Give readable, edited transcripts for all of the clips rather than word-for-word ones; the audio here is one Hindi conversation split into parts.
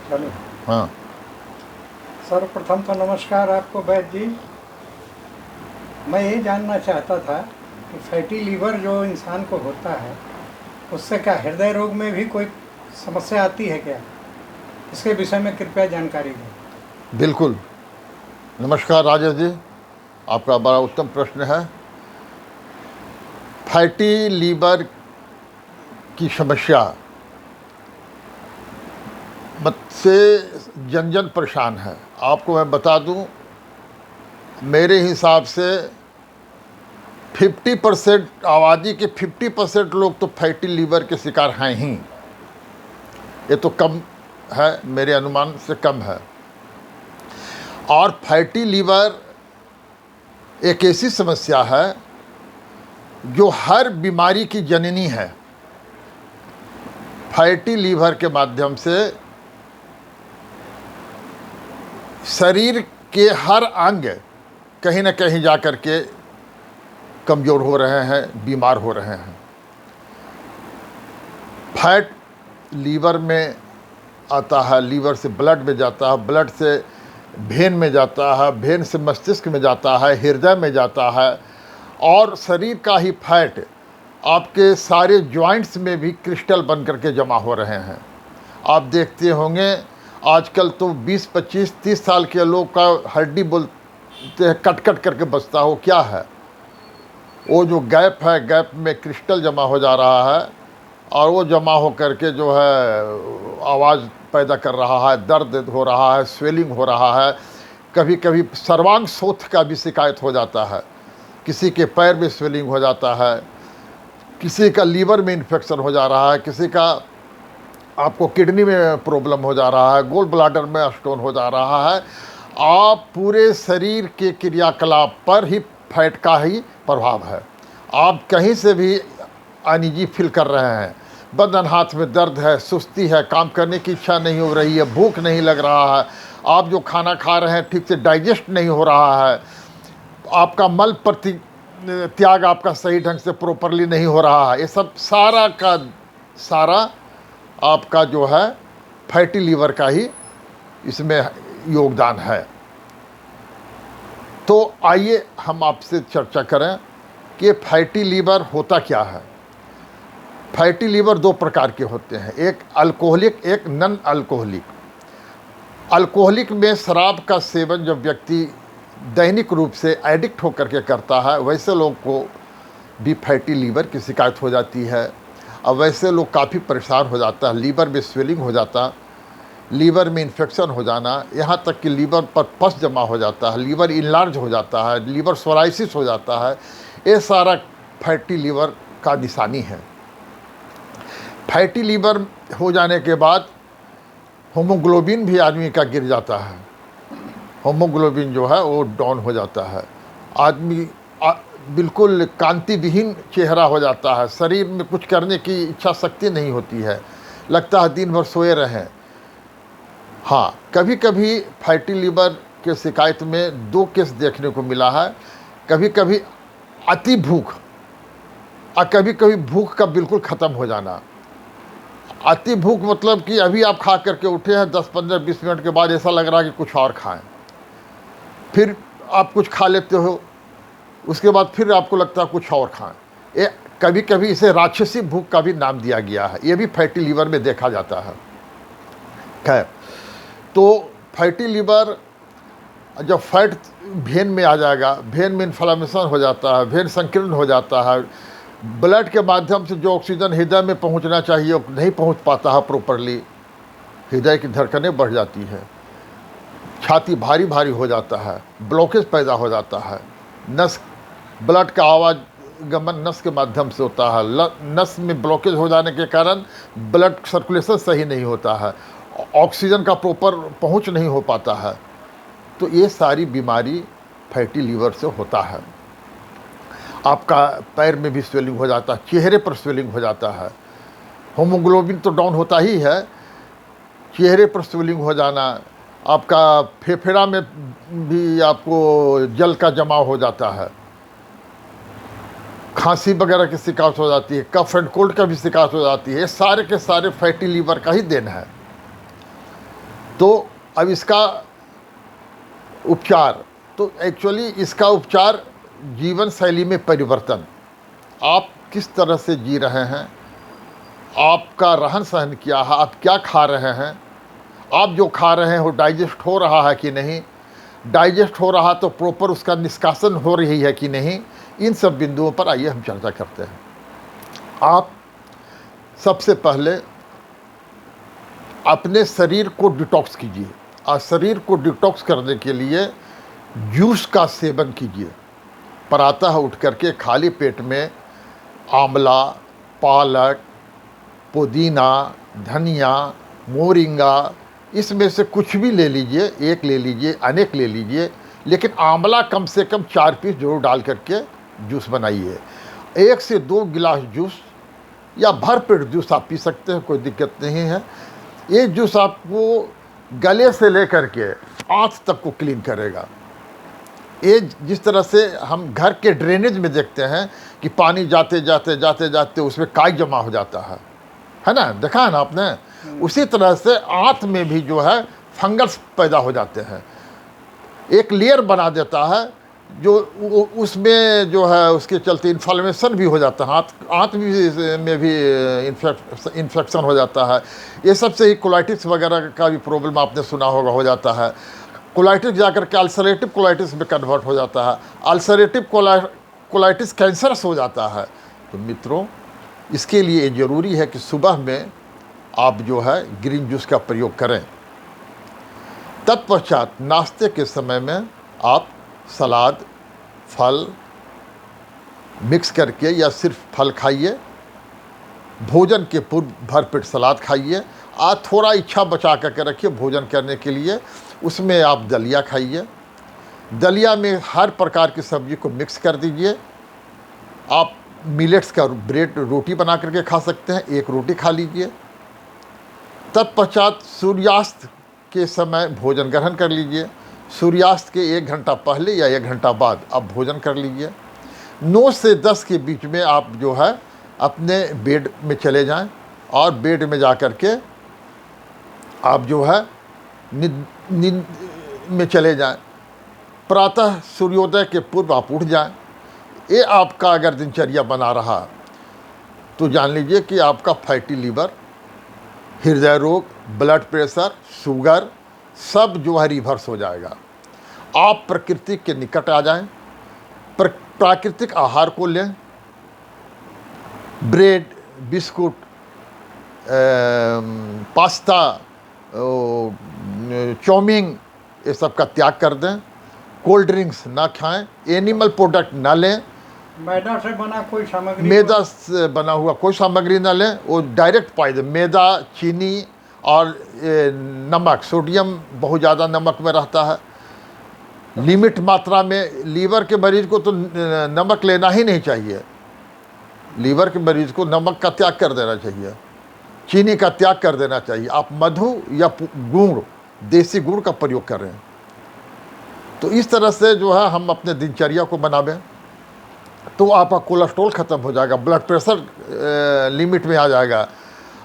चलो। हाँ। सर्वप्रथम तो नमस्कार आपको वैद्य जी। मैं ये जानना चाहता था कि फैटी लीवर जो इंसान को होता है उससे क्या हृदय रोग में भी कोई समस्या आती है क्या? इसके विषय में कृपया जानकारी दें। बिल्कुल। नमस्कार राजेश जी, आपका बड़ा उत्तम प्रश्न है। फैटी लीवर की समस्या मत से जन जन परेशान है। आपको मैं बता दूं, मेरे हिसाब से 50% आबादी के 50% लोग तो फैटी लीवर के शिकार हैं ही। ये तो कम है, मेरे अनुमान से कम है। और फैटी लीवर एक ऐसी समस्या है जो हर बीमारी की जननी है। फैटी लीवर के माध्यम से शरीर के हर अंग कहीं ना कहीं जा कर के कमज़ोर हो रहे हैं, बीमार हो रहे हैं। फैट लीवर में आता है, लीवर से ब्लड में जाता है, ब्लड से भेन में जाता है, भेन से मस्तिष्क में जाता है, हृदय में जाता है, और शरीर का ही फैट आपके सारे जॉइंट्स में भी क्रिस्टल बन करके जमा हो रहे हैं। आप देखते होंगे आजकल तो 20, 25, 30 साल के लोग का हड्डी बोलते हैं कट कट करके बचता हो। क्या है वो जो गैप है, गैप में क्रिस्टल जमा हो जा रहा है और वो जमा हो करके जो है आवाज़ पैदा कर रहा है, दर्द हो रहा है, स्वेलिंग हो रहा है। कभी कभी सर्वांग शोथ का भी शिकायत हो जाता है, किसी के पैर में स्वेलिंग हो जाता है, किसी का लीवर में इन्फेक्शन हो जा रहा है, किसी का आपको किडनी में प्रॉब्लम हो जा रहा है, गोल ब्लाडर में स्टोन हो जा रहा है। आप पूरे शरीर के क्रियाकलाप पर ही फैट का ही प्रभाव है। आप कहीं से भी अनईजी फील कर रहे हैं, बदन हाथ में दर्द है, सुस्ती है, काम करने की इच्छा नहीं हो रही है, भूख नहीं लग रहा है, आप जो खाना खा रहे हैं ठीक से डाइजेस्ट नहीं हो रहा है, आपका मल प्रति त्याग आपका सही ढंग से प्रॉपरली नहीं हो रहा है, ये सब सारा का सारा आपका जो है फैटी लीवर का ही इसमें योगदान है। तो आइए हम आपसे चर्चा करें कि फैटी लीवर होता क्या है। फैटी लीवर दो प्रकार के होते हैं, एक अल्कोहलिक, एक नॉन अल्कोहलिक। अल्कोहलिक में शराब का सेवन जब व्यक्ति दैनिक रूप से एडिक्ट होकर के करता है, वैसे लोग को भी फैटी लीवर की शिकायत हो जाती है। अब वैसे लोग काफ़ी परेशान हो जाता है, लीवर में स्वेलिंग हो जाता, लीवर में इन्फेक्शन हो जाना, यहाँ तक कि लीवर पर पस जमा हो जाता है, लीवर इनलार्ज हो जाता है, लीवर सोराइसिस हो जाता है। ये सारा फैटी लीवर का निशानी है। फैटी लीवर हो जाने के बाद होमोग्लोबिन भी आदमी का गिर जाता है। होमोग्लोबिन जो है वो डाउन हो जाता है, आदमी बिल्कुल कांति विहीन चेहरा हो जाता है, शरीर में कुछ करने की इच्छा शक्ति नहीं होती है, लगता है दिन भर सोए रहें। हाँ, कभी कभी फैटी लीवर के शिकायत में दो केस देखने को मिला है। कभी कभी अति भूख और कभी कभी भूख का बिल्कुल ख़त्म हो जाना। अति भूख मतलब कि अभी आप खा करके उठे हैं, 10, 15, 20 मिनट के बाद ऐसा लग रहा है कि कुछ और खाएं, फिर आप कुछ खा लेते हो, उसके बाद फिर आपको लगता है कुछ और खाएं। ये कभी कभी इसे राक्षसी भूख का भी नाम दिया गया है, ये भी फैटी लीवर में देखा जाता है। खैर, तो फैटी लीवर जब फैट भेन में आ जाएगा, भेन में इन्फ्लामेशन हो जाता है, भेन संकीर्ण हो जाता है, ब्लड के माध्यम से जो ऑक्सीजन हृदय में पहुंचना चाहिए वो नहीं पहुंच पाता है प्रॉपरली, हृदय की धड़कनें बढ़ जाती है, छाती भारी भारी हो जाता है, ब्लॉकेज पैदा हो जाता है, नस ब्लड का आवाज गमन नस के माध्यम से होता है, नस में ब्लॉकेज हो जाने के कारण ब्लड सर्कुलेशन सही नहीं होता है, ऑक्सीजन का प्रॉपर पहुंच नहीं हो पाता है। तो ये सारी बीमारी फैटी लीवर से होता है। आपका पैर में भी स्वेलिंग हो जाता है, चेहरे पर स्वेलिंग हो जाता है, होमोग्लोबिन तो डाउन होता ही है, चेहरे पर स्वेलिंग हो जाना, आपका फेफड़ा में भी आपको जल का जमाव हो जाता है, खांसी वगैरह की शिकायत हो जाती है, कफ एंड कोल्ड का भी शिकायत हो जाती है। ये सारे के सारे फैटी लीवर का ही देन है। तो अब इसका उपचार, तो एक्चुअली इसका उपचार जीवन शैली में परिवर्तन, आप किस तरह से जी रहे हैं, आपका रहन सहन क्या है, आप क्या खा रहे हैं, आप जो खा रहे हैं वो डाइजेस्ट हो रहा है कि नहीं, डाइजेस्ट हो रहा तो प्रॉपर उसका निष्कासन हो रही है कि नहीं, इन सब बिंदुओं पर आइए हम चर्चा करते हैं। आप सबसे पहले अपने शरीर को डिटॉक्स कीजिए, और शरीर को डिटॉक्स करने के लिए जूस का सेवन कीजिए। प्रातः उठ करके खाली पेट में आंवला, पालक, पुदीना, धनिया, मोरिंगा, इसमें से कुछ भी ले लीजिए, एक ले लीजिए, अनेक ले लीजिए, लेकिन आंवला कम से कम 4 पीस जरूर डाल करके जूस बनाइए। 1 से 2 गिलास जूस या भरपेट जूस आप पी सकते हैं, कोई दिक्कत नहीं है। ये जूस आपको गले से लेकर के आँख तक को क्लीन करेगा। ये जिस तरह से हम घर के ड्रेनेज में देखते हैं कि पानी जाते जाते जाते जाते उसमें काई जमा हो जाता है ना, देखा है ना आपने, उसी तरह से आंत में भी जो है फंगस पैदा हो जाते हैं, एक लेयर बना देता है जो उसमें जो है उसके चलते इन्फ्लेमेशन भी हो जाता है, आंत में भी इन्फेक्शन हो जाता है। ये सबसे ही कोलाइटिस वगैरह का भी प्रॉब्लम आपने सुना होगा हो जाता है। कोलाइटिस जाकर के अल्सरेटिव कोलाइटिस में कन्वर्ट हो जाता है, अल्सरेटिव कोलाइटिस कैंसरस हो जाता है। तो मित्रों, इसके लिए ये ज़रूरी है कि सुबह में आप जो है ग्रीन जूस का प्रयोग करें। तत्पश्चात नाश्ते के समय में आप सलाद, फल मिक्स करके या सिर्फ फल खाइए। भोजन के पूर्व भरपेट सलाद खाइए, आज थोड़ा इच्छा बचा करके रखिए भोजन करने के लिए, उसमें आप दलिया खाइए। दलिया में हर प्रकार की सब्जी को मिक्स कर दीजिए। आप मिलेट्स का ब्रेड रोटी बना करके खा सकते हैं, 1 रोटी खा लीजिए। तत्पश्चात सूर्यास्त के समय भोजन ग्रहण कर लीजिए। सूर्यास्त के 1 घंटा पहले या 1 घंटा बाद आप भोजन कर लीजिए। 9 से 10 के बीच में आप जो है अपने बेड में चले जाएं, और बेड में जा कर के आप जो है नींद में चले जाएं। प्रातः सूर्योदय के पूर्व आप उठ जाएं। ये आपका अगर दिनचर्या बना रहा तो जान लीजिए कि आपका फैटी लीवर, हृदय रोग, ब्लड प्रेशर, शुगर सब जो है रिवर्स हो जाएगा। आप प्रकृति के निकट आ जाएं, प्राकृतिक आहार को लें। ब्रेड, बिस्कुट, पास्ता, चाउमीन, ये सब का त्याग कर दें। कोल्ड ड्रिंक्स ना खाएं, एनिमल प्रोडक्ट ना लें, मैदा से बना कोई सामग्री, मैदा से बना हुआ कोई सामग्री ना लें, वो डायरेक्ट पॉइजन। मैदा, चीनी और नमक, सोडियम बहुत ज़्यादा नमक में रहता है, लिमिट मात्रा में। लीवर के मरीज को तो नमक लेना ही नहीं चाहिए, लीवर के मरीज को नमक का त्याग कर देना चाहिए, चीनी का त्याग कर देना चाहिए। आप मधु या गुड़, देसी गुड़ का प्रयोग करें। तो इस तरह से जो है हम अपने दिनचर्या को बनावें तो आपका कोलेस्ट्रॉल ख़त्म हो जाएगा, ब्लड प्रेशर लिमिट में आ जाएगा,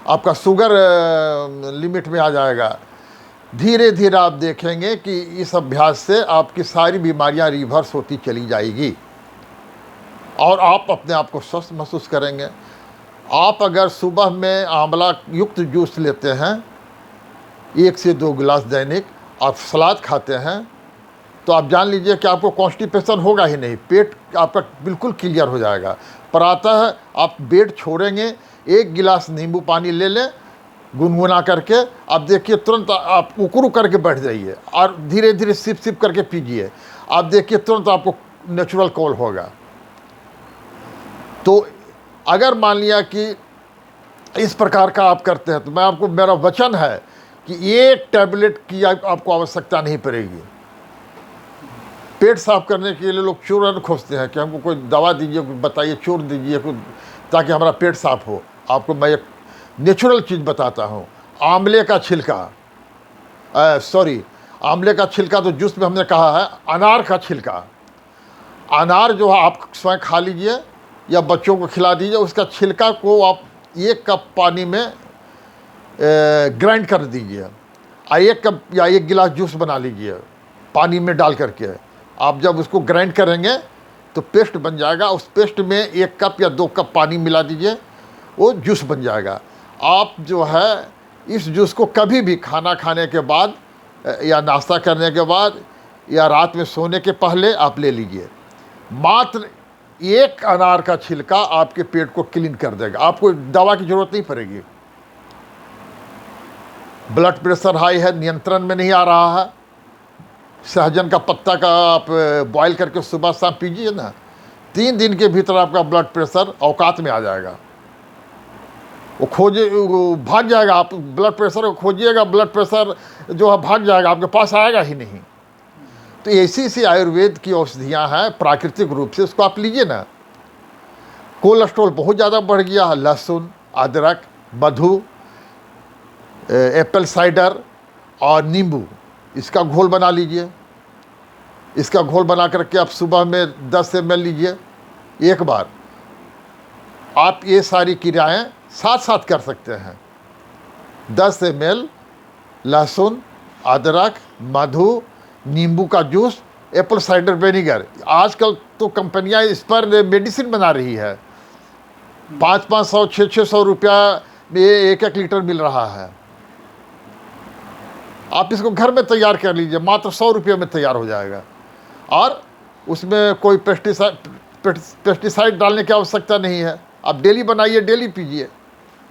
आपका शुगर लिमिट में आ जाएगा। धीरे धीरे आप देखेंगे कि इस अभ्यास से आपकी सारी बीमारियां रिवर्स होती चली जाएगी और आप अपने आप को स्वस्थ महसूस करेंगे। आप अगर सुबह में आंवला युक्त जूस लेते हैं 1 से 2 गिलास दैनिक, आप सलाद खाते हैं, तो आप जान लीजिए कि आपको कॉन्स्टिपेशन होगा ही नहीं, पेट आपका बिल्कुल क्लियर हो जाएगा। प्रातः आप बेड छोड़ेंगे, 1 गिलास नींबू पानी ले लें गुनगुना करके, आप देखिए तुरंत आप उकरू करके बैठ जाइए और धीरे धीरे सिप सिप करके पीजिए, आप देखिए तुरंत आपको नेचुरल कॉल होगा। तो अगर मान लिया कि इस प्रकार का आप करते हैं तो मैं आपको, मेरा वचन है कि ये टैबलेट की आपको आवश्यकता नहीं पड़ेगी। पेट साफ करने के लिए लोग चूर्ण खोजते हैं कि हमको कोई दवा दीजिए, कोई बताइए, चूर्ण दीजिए कोई, ताकि हमारा पेट साफ हो। आपको मैं एक नेचुरल चीज़ बताता हूँ, आंवले का छिलका, आंवले का छिलका तो जूस में हमने कहा है, अनार का छिलका, अनार जो है आप स्वयं खा लीजिए या बच्चों को खिला दीजिए। उसका छिलका को आप 1 कप पानी में ग्राइंड कर दीजिए, 1 कप या 1 गिलास जूस बना लीजिए पानी में डाल करके। आप जब उसको ग्राइंड करेंगे तो पेस्ट बन जाएगा। उस पेस्ट में 1 कप या 2 कप पानी मिला दीजिए, वो जूस बन जाएगा। आप जो है इस जूस को कभी भी खाना खाने के बाद या नाश्ता करने के बाद या रात में सोने के पहले आप ले लीजिए। मात्र 1 अनार का छिलका आपके पेट को क्लीन कर देगा, आपको दवा की ज़रूरत नहीं पड़ेगी। ब्लड प्रेशर हाई है, नियंत्रण में नहीं आ रहा है, सहजन का पत्ता का आप बॉयल करके सुबह शाम पीजिए ना, 3 दिन के भीतर आपका ब्लड प्रेशर औकात में आ जाएगा। वो भाग जाएगा। आप ब्लड प्रेशर को खोजिएगा, ब्लड प्रेशर जो है भाग जाएगा, आपके पास आएगा ही नहीं। तो ऐसी सी आयुर्वेद की औषधियाँ हैं प्राकृतिक रूप से, उसको आप लीजिए ना। कोलेस्ट्रॉल बहुत ज़्यादा बढ़ गया है, लहसुन, अदरक, मधु, एप्पल साइडर और नींबू, इसका घोल बना लीजिए। इसका घोल बना करके आप सुबह में 10 ml लीजिए 1 बार। आप ये सारी क्रियाएं साथ साथ कर सकते हैं। 10 ml लहसुन, अदरक, मधु, नींबू का जूस, एप्पल साइडर विनेगर। आजकल तो कंपनियां इस पर मेडिसिन बना रही है। 500-500, 600 रुपया में 1-1 लीटर मिल रहा है। आप इसको घर में तैयार कर लीजिए, मात्र 100 रुपये में तैयार हो जाएगा। और उसमें कोई पेस्टिसाइड डालने की आवश्यकता नहीं है। आप डेली बनाइए, डेली पीजिए,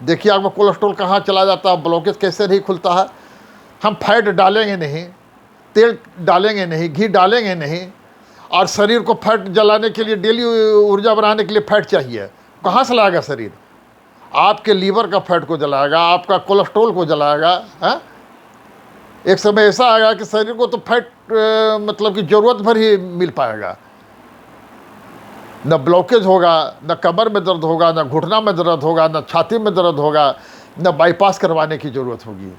देखिए आपका कोलेस्ट्रॉल कहाँ चला जाता है, ब्लॉकेज कैसे नहीं खुलता है। हम फैट डालेंगे नहीं, तेल डालेंगे नहीं, घी डालेंगे नहीं, और शरीर को फैट जलाने के लिए, डेली ऊर्जा बनाने के लिए फैट चाहिए। कहाँ से लाएगा शरीर? आपके लीवर का फैट को जलाएगा, आपका कोलेस्ट्रॉल को जलाएगा। है एक समय ऐसा आएगा कि शरीर को तो फैट मतलब कि ज़रूरत भर ही मिल पाएगा। न ब्लॉकेज होगा, न कमर में दर्द होगा, न घुटना में दर्द होगा, न छाती में दर्द होगा, न बाईपास करवाने की ज़रूरत होगी।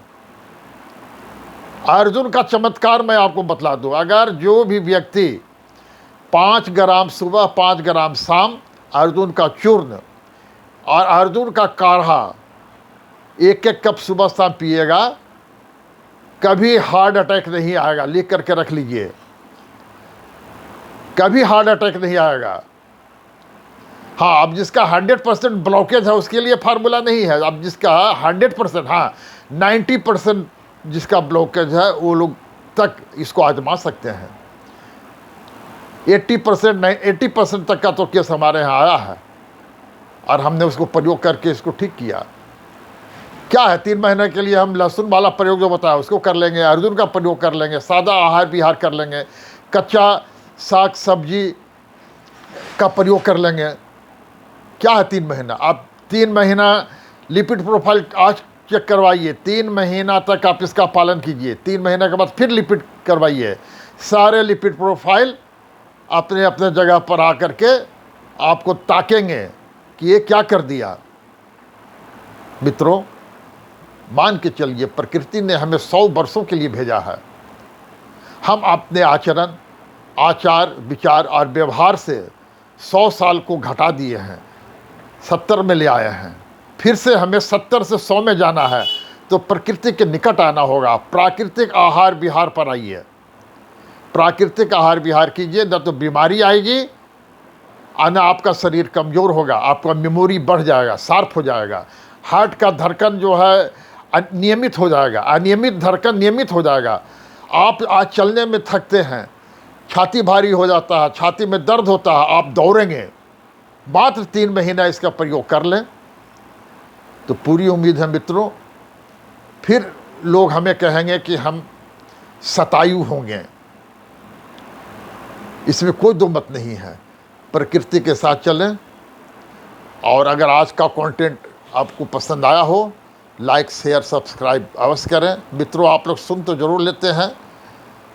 अर्जुन का चमत्कार मैं आपको बतला दूं। अगर जो भी व्यक्ति 5 ग्राम सुबह, 5 ग्राम शाम अर्जुन का चूर्ण और अर्जुन का काढ़ा 1-1 कप सुबह शाम पिएगा, कभी हार्ट अटैक नहीं आएगा। लिख करके रख लीजिए, कभी हार्ट अटैक नहीं आएगा। हाँ, अब जिसका 100% ब्लॉकेज है उसके लिए फार्मूला नहीं है। अब जिसका 100%, हाँ 90% जिसका ब्लॉकेज है वो लोग तक इसको आजमा सकते हैं। 80% तक का तो केस हमारे यहाँ आया है और हमने उसको प्रयोग करके इसको ठीक किया। क्या है, 3 महीने के लिए हम लहसुन वाला प्रयोग जो बताया उसको कर लेंगे, अर्जुन का प्रयोग कर लेंगे, सादा आहार विहार कर लेंगे, कच्चा साग सब्जी का प्रयोग कर लेंगे। क्या है 3 महीना? आप 3 महीना लिपिड प्रोफाइल आज चेक करवाइए, 3 महीना तक आप इसका पालन कीजिए। 3 महीने के बाद फिर लिपिड करवाइए। सारे लिपिड प्रोफाइल अपने अपने जगह पर आकर के आपको ताकेंगे कि ये क्या कर दिया। मित्रों, मान के चलिए प्रकृति ने हमें 100 वर्षों के लिए भेजा है। हम अपने आचरण, आचार, विचार और व्यवहार से 100 साल को घटा दिए हैं, 70 में ले आए हैं। फिर से हमें 70 से 100 में जाना है तो प्रकृति के निकट आना होगा। प्राकृतिक आहार विहार पर आइए, प्राकृतिक आहार विहार कीजिए, न तो बीमारी आएगी और न आपका शरीर कमज़ोर होगा। आपका मेमोरी बढ़ जाएगा, शार्प हो जाएगा। हार्ट का धड़कन जो है नियमित हो जाएगा, अनियमित धड़कन नियमित हो जाएगा। आप आज चलने में थकते हैं, छाती भारी हो जाता है, छाती में दर्द होता है, आप दौड़ेंगे। मात्र 3 महीना इसका प्रयोग कर लें तो पूरी उम्मीद है मित्रों, फिर लोग हमें कहेंगे कि हम शतायु होंगे। इसमें कोई दो मत नहीं है। प्रकृति के साथ चलें। और अगर आज का कंटेंट आपको पसंद आया हो, लाइक शेयर सब्सक्राइब अवश्य करें। मित्रों, आप लोग सुन तो ज़रूर लेते हैं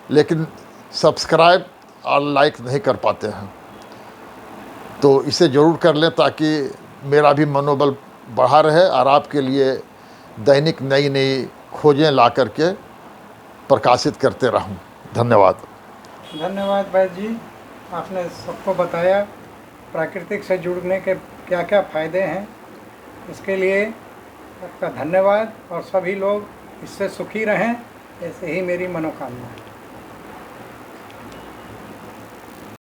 लेकिन सब्सक्राइब और लाइक नहीं कर पाते हैं, तो इसे ज़रूर कर लें ताकि मेरा भी मनोबल बढ़ा रहे और आपके लिए दैनिक नई नई खोजें ला करके प्रकाशित करते रहूं। धन्यवाद। धन्यवाद वैद्य जी, आपने सबको बताया प्राकृतिक से जुड़ने के क्या क्या फ़ायदे हैं। इसके लिए आपका धन्यवाद और सभी लोग इससे सुखी रहें ऐसे ही मेरी मनोकामना है।